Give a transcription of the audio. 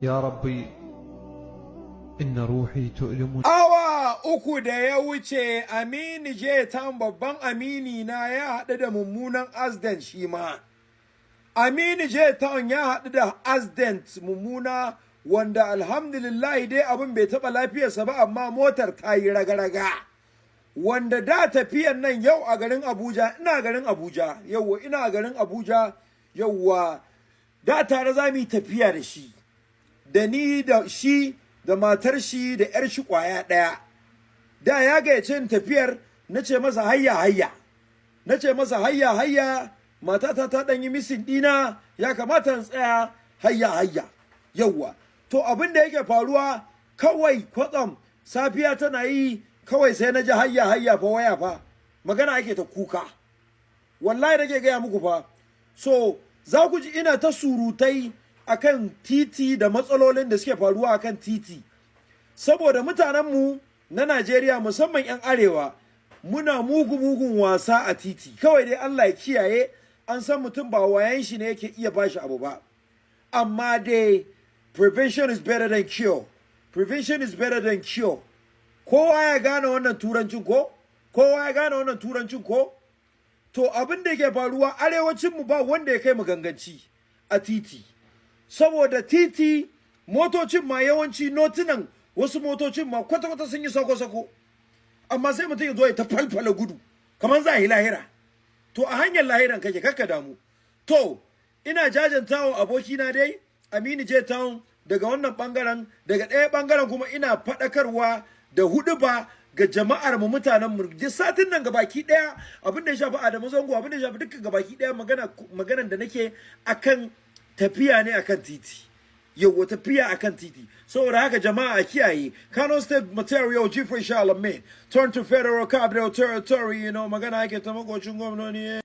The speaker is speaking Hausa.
يا ربي إن روحي تؤلم. Awa uku da ya wuce Aminu je tan babban amini na ya haɗu da mummunan accident shi ma. Aminu je tan ya haɗu da accident mummuna wanda alhamdulillah dai abin bai taɓa lafiyarsa ba amma motar ta yi raga-raga. Wanda da tafiyan nan yau a garin Abuja, ina garin Abuja, yauwa ina garin Abuja, yauwa da tare za mu yi tafiya da shi, da ni da shi da matar shi da ‘yar shi ƙwaya ɗaya. Da ya gayyace ni tafiyar, na ce masa hayya hayya, na ce masa hayya hayya, matata ta ɗan yi misin ɗina, ya kamata in tsaya hayya hayya, yauwa. To abin da yake faruwa kawai kwatsam safiya tana yi kawai sai na ji hayya hayya fa waya fa magana ake ta kuka, wallahi nake gaya muku fa. So za ku ji ina ta surutai akan titi da matsalolin da suke faruwa akan titi, saboda mutanenmu na Najeriya musamman 'yan arewa muna mugun wasa a titi. Kawai dai Allah ya kiyaye, an san mutum ba wayan shi ne yake iya bashi abu ba, amma dai prevention is better than cure. Prevention is better than cure. Kowa ya gane wannan turancin ko? Kowa ya gane wannan turancin ko? To abin da yake faruwa arewacinmu ba wanda ya kai mu ganganci a titi. Saboda titi motocin ma yawanci notunan wasu motocin ma kwata-kwata sun yi sako-sako. Amma sai mutum ya zo ya ta falfala gudu kamar za a yi lahira. To a hanyar lahiran kake kakka damu. To ina jajantawa abokina dai Aminu J Town daga wannan bangaren, daga ɗaya bangaren kuma ina faɗakarwa da huɗuba ga jama'ar mu mutanen mu. Satin nan gabaki ɗaya abin da ya shafi Adamu Zango, abin da ya shafi dukkan gabaki ɗaya maganan da nake akan tafiya ne akan titi. Yau tafiya akan titi. Saboda haka jama'a a kiyaye. Kano State Material Jifre Shalamin turn to Federal Capital Territory, magana ake ta makocin gwamnoni.